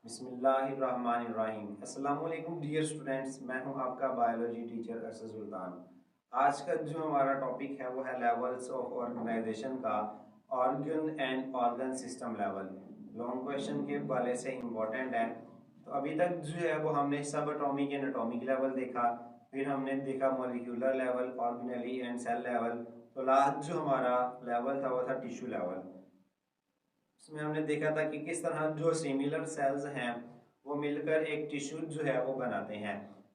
बिस्मिल्लाहिर्रहमानिर्रहीम। अस्सलाम वालेकुम डियर स्टूडेंट्स, मैं हूं आपका बायोलॉजी टीचर अरशद सुल्तान। आज का जो हमारा टॉपिक है वो है लेवल्स ऑफ ऑर्गेनाइजेशन का, organ and organ system level. Long question के हवाले से इम्पोर्टेंट है। तो अभी तक जो है वो हमने सब एटॉमिक एंड एटॉमिक लेवल देखा, फिर हमने देखा molecular level, organelle and cell level. तो लास्ट जो हमारा लेवल था वो था टिश्यू लेवल। उसमें हमने देखा था कि किस तरह जो सिमिलर सेल्स हैं वो मिलकर एक टिश्यू जो है वो बनाते हैं।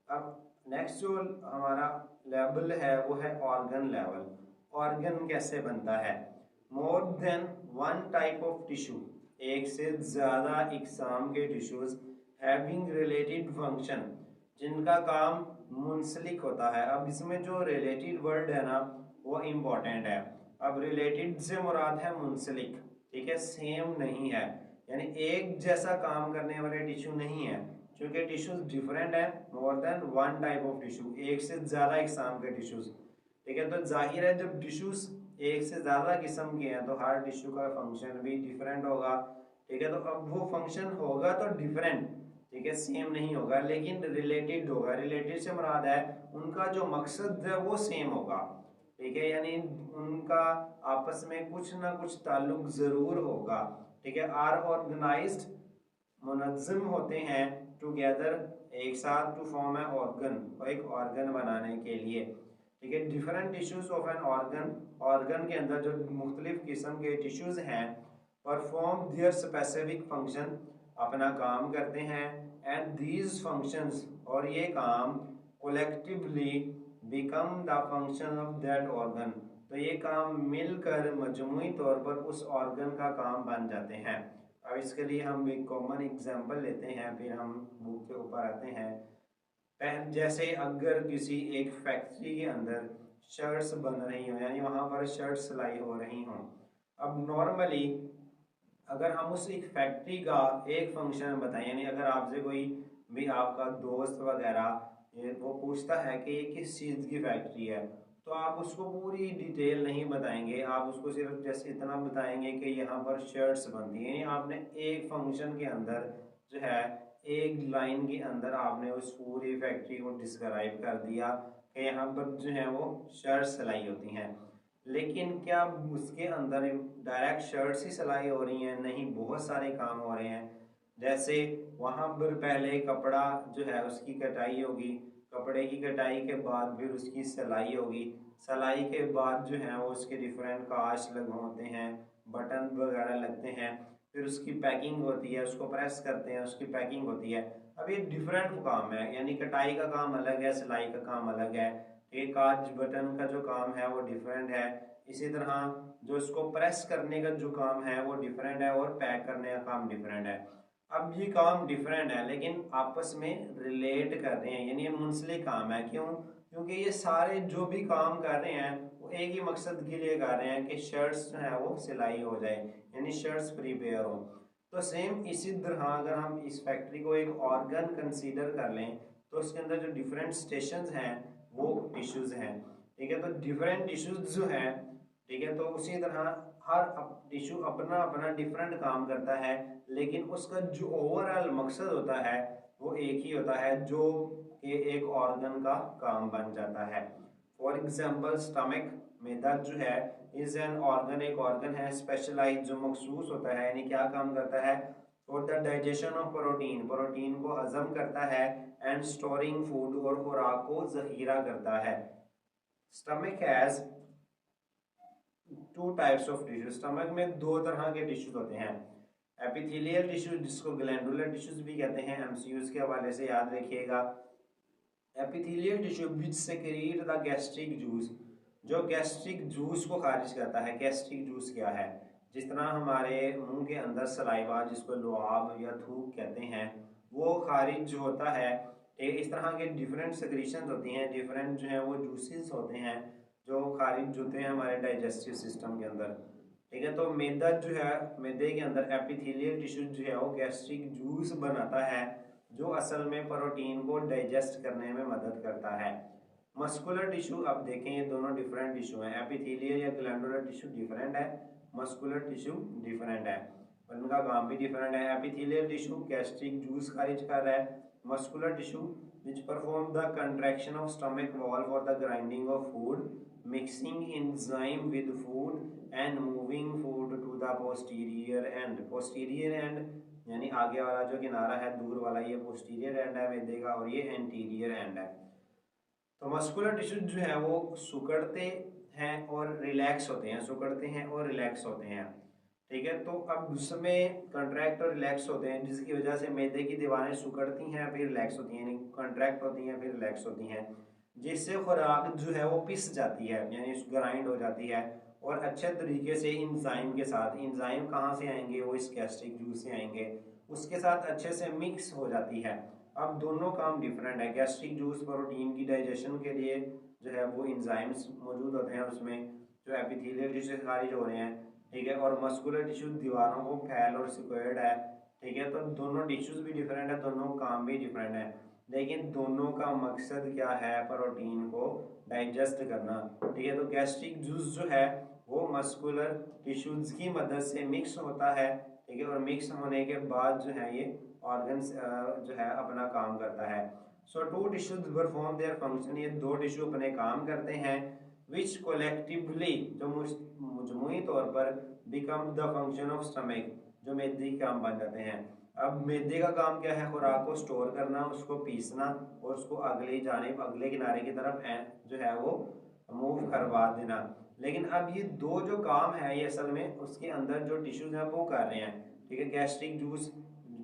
अब नेक्स्ट जो हमारा लेवल है वो है ऑर्गन लेवल। ऑर्गन कैसे बनता है? More than one type of tissue, एक से ज़्यादा इकसाम के टिश्यूज हैविंग रिलेटेड फंक्शन, जिनका काम मुंसलिक होता है। अब इसमें जो रिलेटेड वर्ड है ना वो इम्पोर्टेंट है। अब रिलेटेड से मुराद है मुंसलिक, ठीक है, सेम नहीं है, यानी एक जैसा काम करने वाले टिश्यू नहीं है, क्योंकि टिश्यूज डिफरेंट है। More than one type of tissue, एक से ज्यादा इकसाम के टिश्यूज, ठीक है। तो जाहिर है जब टिश्यूज एक से ज्यादा किस्म के हैं तो हर टिश्यू का फंक्शन भी डिफरेंट होगा, ठीक है। तो अब वो फंक्शन होगा तो डिफरेंट, ठीक है, सेम नहीं होगा, लेकिन रिलेटेड होगा। रिलेटेड से मुराद है उनका जो मकसद है वो सेम होगा, ठीक है, यानी उनका आपस में कुछ ना कुछ ताल्लुक जरूर होगा, ठीक है। आर ऑर्गेनाइज्ड, मुनज़्ज़म होते हैं, टुगेदर, एक साथ, टू फॉर्म ए ऑर्गन, एक ऑर्गन बनाने के लिए, ठीक है। Different tissues of an organ, organ के अंदर जो मुख्तलिफ किस्म के टिश्यूज हैं, परफॉर्म दियर स्पेसिफिक फंक्शन, अपना काम करते हैं, एंड दीज फंक्शंस, और ये काम collectively become the function of that organ, तो ये काम मिलकर मजमूई तौर पर उस ऑर्गन का काम बन जाते हैं। अब इसके लिए हम एक कॉमन एग्जांपल लेते हैं, फिर हम बुक के ऊपर आते हैं। जैसे अगर किसी एक फैक्ट्री के अंदर शर्ट्स बन रही हो, यानी वहाँ पर शर्ट सिलाई हो रही हों। अब नॉर्मली अगर हम उस एक फैक्ट्री का एक फंक्शन बताएं, यानी अगर आपसे कोई भी आपका दोस्त वगैरह ये वो पूछता है कि ये किस चीज़ की फैक्ट्री है, तो आप उसको पूरी डिटेल नहीं बताएंगे, आप उसको सिर्फ जैसे इतना बताएंगे कि यहाँ पर शर्ट्स बनती हैं। यानी आपने एक फंक्शन के अंदर जो है एक लाइन के अंदर आपने उस पूरी फैक्ट्री को डिस्क्राइब कर दिया कि यहाँ पर जो है वो शर्ट सिलाई होती हैं। लेकिन क्या उसके अंदर डायरेक्ट शर्ट्स ही सिलाई हो रही हैं? नहीं, बहुत सारे काम हो रहे हैं। जैसे वहाँ पर पहले कपड़ा जो है उसकी कटाई होगी, कपड़े की कटाई के बाद फिर उसकी सिलाई होगी, सिलाई के बाद जो है वो उसके डिफरेंट काश लगे होते हैं, बटन वगैरह लगते हैं, फिर उसकी पैकिंग होती है, उसको प्रेस करते हैं, उसकी पैकिंग होती है। अब ये डिफरेंट काम है, यानी कटाई का काम अलग है, सिलाई का काम अलग है, एक काज बटन का जो काम है वो डिफरेंट है। इसी तरह जो इसको प्रेस करने का जो काम है वो डिफरेंट है, और पैक करने का काम डिफरेंट है। अब ये काम डिफरेंट है लेकिन आपस में रिलेट कर रहे हैं, यानी ये मुंसलिक काम है। क्यों? क्योंकि ये सारे जो भी काम कर रहे हैं वो एक ही मकसद के लिए कर रहे हैं कि शर्ट्स जो है वो सिलाई हो जाए, यानी शर्ट्स प्रिपेयर हो। तो सेम इसी तरह अगर हम इस फैक्ट्री को एक ऑर्गन कंसीडर कर लें तो उसके अंदर जो डिफरेंट स्टेशंस हैं वो टिश्यूज हैं, ठीक है। तो डिफरेंट टिश्यूज जो हैं, ठीक है, तो उसी तरह हर टिश्यू अपना अपना डिफरेंट काम करता है, लेकिन उसका जो ओवरऑल मकसद होता है वो एक ही होता है, जो कि एक ऑर्गन का काम बन जाता है। फॉर एग्जाम्पल स्टमक, मैदा जो है इज एन ऑर्गन, एक ऑर्गन है स्पेशलाइज, जो मखसूस होता है, यानी क्या काम करता है? For the digestion of protein, protein को हजम करता है, एंड स्टोरिंग फूड, और खुराक को जखीरा करता है। Stomach has two types of tissue, stomach में दो तरह के टिश्यूज होते हैं। एपिथेलियल टिश्यू जिसको ग्लैंडुलर टिश्यूज भी कहते हैं, एमसीयूज के हवाले से याद रखिएगा। Epithelial tissue which secrete the gastric juice, जो गैस्ट्रिक जूस को खारिज करता है। गैस्ट्रिक जूस क्या है? जिस तरह हमारे मुंह के अंदर सलाइवा, जिसको लुआब या थूक कहते हैं, वो खारिज जो होता है, इस तरह के डिफरेंट सेक्रीशंस होती हैं, डिफरेंट जो है वो जूसेस होते हैं जो खारिज होते हैं हमारे डाइजेस्टिव सिस्टम के अंदर, ठीक है। तो मैदा जो है, मैदे के अंदर एपिथेलियल टिश्यू जो है वो गैस्ट्रिक जूस बनाता है, जो असल में प्रोटीन को डाइजेस्ट करने में मदद करता है। मस्कुलर टिश्यू, अब देखें ये दोनों डिफरेंट टिश्यू हैं, एपिथेलियल या ग्लैंडुलर टिश्यू डिफरेंट है, मस्कुलर टिश्यू डिफरेंट है। उनका काम भी डिफरेंट है। एपिथेलियल टिश्यू गैस्ट्रिक जूस खारिज कर रहा है। Muscular tissue which perform the contraction of stomach wall for the grinding of food, mixing enzyme with food and moving food to the posterior end. Posterior end यानी आगे वाला जो किनारा है दूर वाला, ये पोस्टीरियर एंड है मैदे का, और ये एंटीरियर एंड है। तो मस्कुलर टिश्यू जो है वो सिकुड़ते हैं और रिलैक्स होते हैं, सिकुड़ते हैं और रिलैक्स होते हैं, ठीक है। तो अब उसमें कंट्रैक्ट और रिलैक्स होते हैं, जिसकी वजह से मैदे की दीवारें सिकुड़ती हैं फिर रिलैक्स होती हैं, यानी कंट्रैक्ट होती हैं फिर रिलैक्स होती हैं, जिससे खुराक जो है वो पिस जाती है, यानी ग्राइंड हो जाती है और अच्छे तरीके से इंजाइम के साथ। इंजाइम कहाँ से आएंगे? वो इस गैस्ट्रिक जूस से आएंगे, उसके साथ अच्छे से मिक्स हो जाती है। अब दोनों काम डिफरेंट है। गैस्ट्रिक जूस प्रोटीन की डाइजेशन के लिए जो है वो इंजाइम्स मौजूद होते हैं उसमें, जो एपिथेलियल टिश्यू से खारिज हो रहे हैं, ठीक है। और मस्कुलर टिश्यू दीवारों को फैल और सिक्योर्ड है, ठीक है। तो दोनों टिश्यूज भी डिफरेंट है, दोनों काम भी डिफरेंट है, लेकिन दोनों का मकसद क्या है? प्रोटीन को डाइजेस्ट करना, ठीक है। तो गैस्ट्रिक जूस जो है वो मस्कुलर टिश्यूज की मदद से मिक्स होता है, ठीक है। और मिक्स होने के बाद जो है ये ऑर्गन्स जो है अपना काम करता है। So two tissues perform their function, ये दो टिश्यू अपने काम करते हैं, विच कोलेक्टिवली जो मजमूई तौर पर become the function of stomach, जो मैदे के काम बन जाते हैं। अब मैदे का काम क्या है? खुराक को स्टोर करना, उसको पीसना और उसको अगले जानिब अगले किनारे की तरफ जो है वो मूव करवा देना। लेकिन अब ये दो जो काम है ये असल में उसके अंदर जो टिश्यूज हैं वो कर रहे हैं, ठीक है। गैस्ट्रिक जूस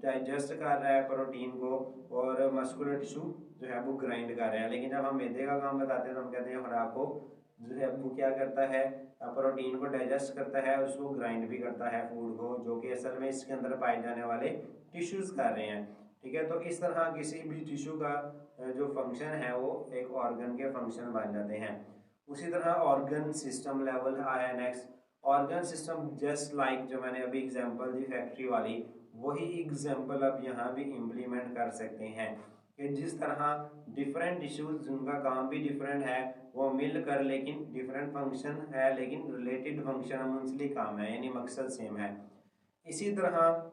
डाइजेस्ट कर रहा है प्रोटीन को और मस्कुलर टिश्यू जो है वो ग्राइंड कर रहे हैं। लेकिन जब हम मैदे का काम बताते हैं तो हम कहते हैं खुराक को जो है वो क्या करता है? प्रोटीन को डाइजेस्ट करता है और उसको ग्राइंड भी करता है फूड को, जो कि असल में इसके अंदर पाए जाने वाले टिश्यूज कर रहे हैं, ठीक है। तो इस तरह किसी भी टिश्यू का जो फंक्शन है वो एक ऑर्गन के फंक्शन बन जाते हैं। उसी तरह ऑर्गन सिस्टम लेवल आया next. Organ system just like जो मैंने अभी एग्जांपल दी फैक्ट्री वाली, वही एग्जांपल अब यहाँ भी इम्प्लीमेंट कर सकते हैं कि जिस तरह डिफरेंट टिश्यूज जिनका काम भी डिफरेंट है वो मिलकर लेकिन डिफरेंट फंक्शन है, लेकिन रिलेटेड फंक्शन मुंसलिक काम है, यानी मकसद सेम है। इसी तरह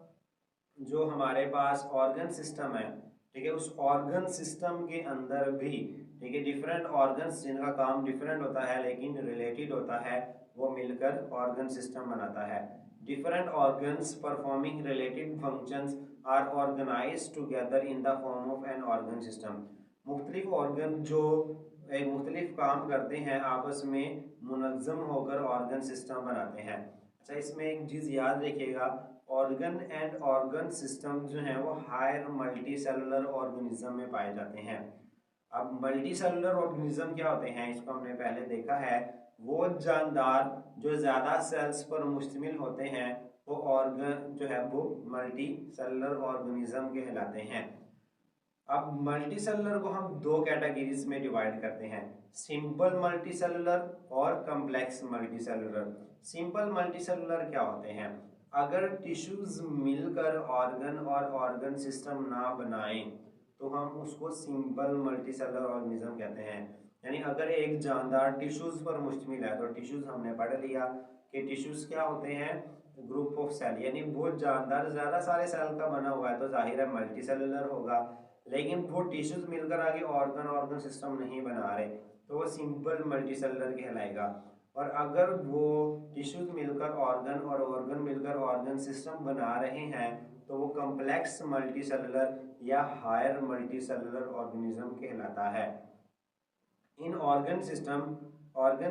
जो हमारे पास ऑर्गन सिस्टम है, ठीक है, उस ऑर्गन सिस्टम के अंदर भी, ठीक है, डिफरेंट ऑर्गन्स जिनका काम डिफरेंट होता है लेकिन रिलेटेड होता है, वो मिलकर ऑर्गन सिस्टम बनाता है। Different organs performing related functions are organized together in the form of an organ system. मुख्तलिफ ऑर्गन जो एक मुख्तलिफ काम करते हैं आपस में मुनज़्ज़म होकर ऑर्गन सिस्टम बनाते हैं। अच्छा, इसमें एक चीज़ याद रखिएगा, ऑर्गन एंड ऑर्गन सिस्टम जो हैं वो हायर मल्टी सेलुलर ऑर्गेनिज्म में पाए जाते हैं। अब मल्टी सेलुलर ऑर्गेनिज्म क्या होते हैं इसको हमने पहले देखा है। वो जानदार जो ज़्यादा सेल्स पर मुश्तमिल होते हैं वो ऑर्गन जो है वो मल्टी सेलुलर ऑर्गेनिज्म कहलाते हैं। अब मल्टी सेलुलर को हम दो कैटेगरीज में डिवाइड करते हैं, सिंपल मल्टी सेलुलर और complex multi cellular. Simple multi cellular क्या होते हैं? अगर टिश्यूज मिलकर ऑर्गन और ऑर्गन सिस्टम ना बनाएं तो हम उसको सिंपल मल्टी सेलुलर ऑर्गेनिज्म कहते हैं। यानी अगर एक जानदार टिश्यूज पर मुश्तमिल है, तो टिश्यूज हमने पढ़ लिया कि टिश्यूज क्या होते हैं? ग्रुप ऑफ सेल, यानी बहुत जानदार ज़्यादा सारे सेल का बना हुआ है तो जाहिर है मल्टी सेलुलर होगा। लेकिन वो टिश्यूज मिलकर आगे ऑर्गन ऑर्गन सिस्टम नहीं बना रहे तो वो सिंपल मल्टी सेलुलर कहलाएगा। और अगर वो टिश्यूज मिलकर ऑर्गन और ऑर्गन मिलकर ऑर्गन सिस्टम बना रहे हैं तो वो कम्प्लेक्स मल्टी सेलुलर या हायर मल्टी सेलुलर ऑर्गेनिज्म कहलाता है। इन ऑर्गन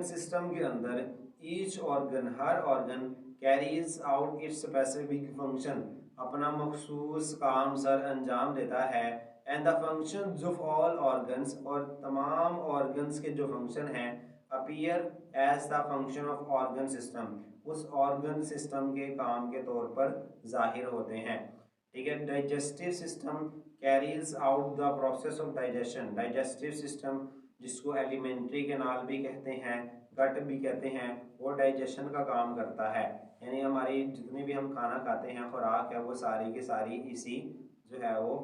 सिस्टम के अंदर ईच ऑर्गन, हर organ carries out its specific function, अपना मखसूस काम सर अंजाम देता है। And the functions of all organs, और तमाम ऑर्गन्स के जो फंक्शन हैं, appear as the function of organ system, उस ऑर्गन सिस्टम के काम के तौर पर जाहिर होते हैं, ठीक है। Digestive system carries out the process of digestion. Digestive system जिसको एलिमेंट्री कैनाल भी कहते हैं, गट भी कहते हैं, वो डाइजेशन का काम करता है। यानी हमारी जितनी भी हम खाना खाते हैं, खुराक है, वो सारी की सारी इसी जो है वो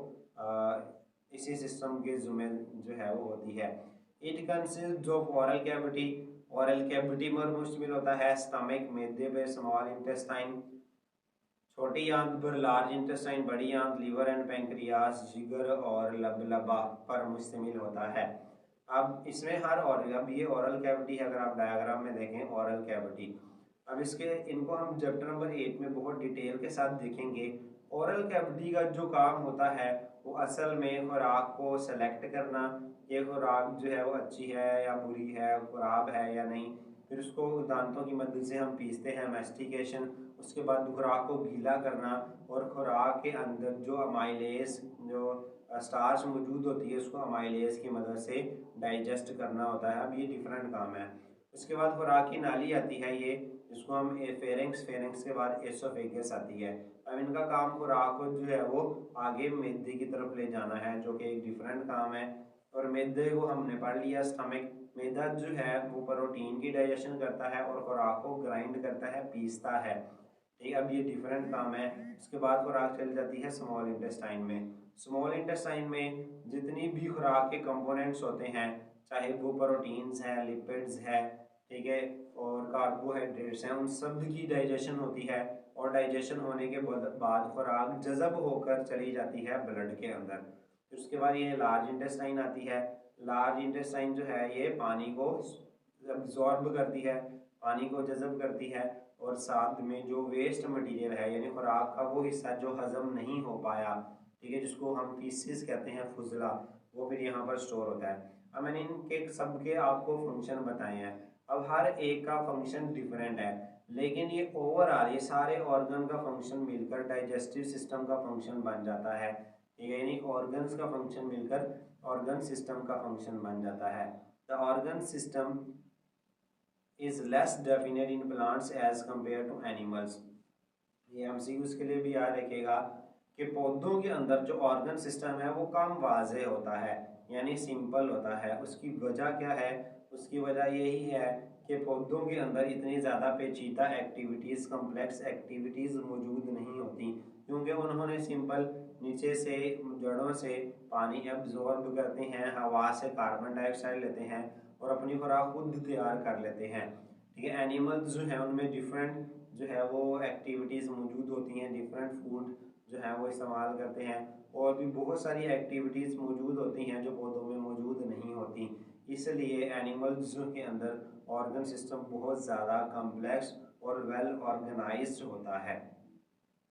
इसी सिस्टम के जुम्मे जो है वो होती है। It consist of oral cavity, oral cavity पर मुश्तमिल होता है, स्टमक मैदे पे, स्मॉल इंटेस्टाइन छोटी आंत पर लार्ज इंटेस्टाइन, बड़ी आंत लीवर एंड पेंक्रियास, जिगर और लबलबा पर मुश्तमिल होता है। अब इसमें हर और अब ये ओरल कैविटी है, अगर आप डायग्राम में देखें ओरल कैविटी। अब इसके इनको हम चैप्टर नंबर 8 में बहुत डिटेल के साथ देखेंगे। ओरल कैविटी का जो काम होता है वो असल में खुराक को सेलेक्ट करना, ये खुराक जो है वो अच्छी है या बुरी है, खराब है या नहीं। फिर उसको दांतों की मदद से हम पीसते हैं, मैस्टिकेशन। उसके बाद खुराक को गीला करना और खुराक के अंदर जो अमाइलेज जो स्टार्च मौजूद होती है उसको अमाइलेज की मदद से डाइजेस्ट करना होता है। अब ये डिफरेंट काम है। उसके बाद खुराक की नाली आती है, ये जिसको हम फेरेंक्स, फेरेंक्स के बाद एसोफेगस आती है। अब इनका काम खुराक को जो है वो आगे मैदे की तरफ ले जाना है, जो कि एक डिफरेंट काम है। और मैदे को हमने पढ़ लिया, स्टमक। मैदा जो है वो प्रोटीन की डाइजेशन करता है और खुराक को ग्राइंड करता है, पीसता है। ठीक है, अब ये डिफरेंट काम है। उसके बाद खुराक चली जाती है स्मॉल इंटेस्टाइन में। स्मॉल इंटेस्टाइन में जितनी भी खुराक के कंपोनेंट्स होते हैं, चाहे वो प्रोटीन्स हैं, लिपिड्स है, ठीक है, और कार्बोहाइड्रेट्स हैं, उन सब की डाइजेशन होती है। और डाइजेशन होने के बाद खुराक जज़ब होकर चली जाती है ब्लड के अंदर। फिर उसके बाद ये लार्ज इंटेस्टाइन आती है। लार्ज इंटेस्टाइन जो है ये पानी को अब्जॉर्ब करती है, पानी को जज़ब करती है। और साथ में जो वेस्ट मटेरियल है यानी खुराक का वो हिस्सा जो हजम नहीं हो पाया, ठीक है, जिसको हम फीसिस कहते हैं, फुजला, वो फिर यहाँ पर स्टोर होता है। अब मैंने इनके सबके आपको फंक्शन बताए हैं। अब हर एक का फंक्शन डिफरेंट है, लेकिन ये ओवरऑल ये सारे ऑर्गन का फंक्शन मिलकर डाइजेस्टिव सिस्टम का फंक्शन बन जाता है। ठीक है, यानी ऑर्गन्स का फंक्शन मिलकर ऑर्गन सिस्टम का फंक्शन बन जाता है। The organ system is less definite in plants as compare to animals. ये एमसीक्यू के लिए भी याद रखेगा कि पौधों के अंदर जो ऑर्गन सिस्टम है वो कम वाज़ेह होता है, यानी सिंपल होता है। उसकी वजह क्या है? उसकी वजह यही है कि पौधों के अंदर इतनी ज़्यादा पेचीदा एक्टिविटीज़, कम्प्लेक्स एक्टिविटीज़ मौजूद नहीं होती, क्योंकि उन्होंने सिंपल नीचे से जड़ों से पानी एब्जॉर्ब करते हैं, हवा से कार्बन डाइऑक्साइड लेते हैं और अपनी खुराक खुद तैयार कर लेते हैं। ठीक है, एनिमल्स जो है उनमें डिफरेंट जो है वो एक्टिविटीज़ मौजूद होती हैं, डिफरेंट फूड जो है वो इस्तेमाल करते हैं, और भी बहुत सारी एक्टिविटीज़ मौजूद होती हैं जो पौधों में मौजूद नहीं होती। इसलिए एनिमल्स के अंदर ऑर्गन सिस्टम बहुत ज़्यादा कम्प्लेक्स और वेल ऑर्गेनाइज्ड होता है।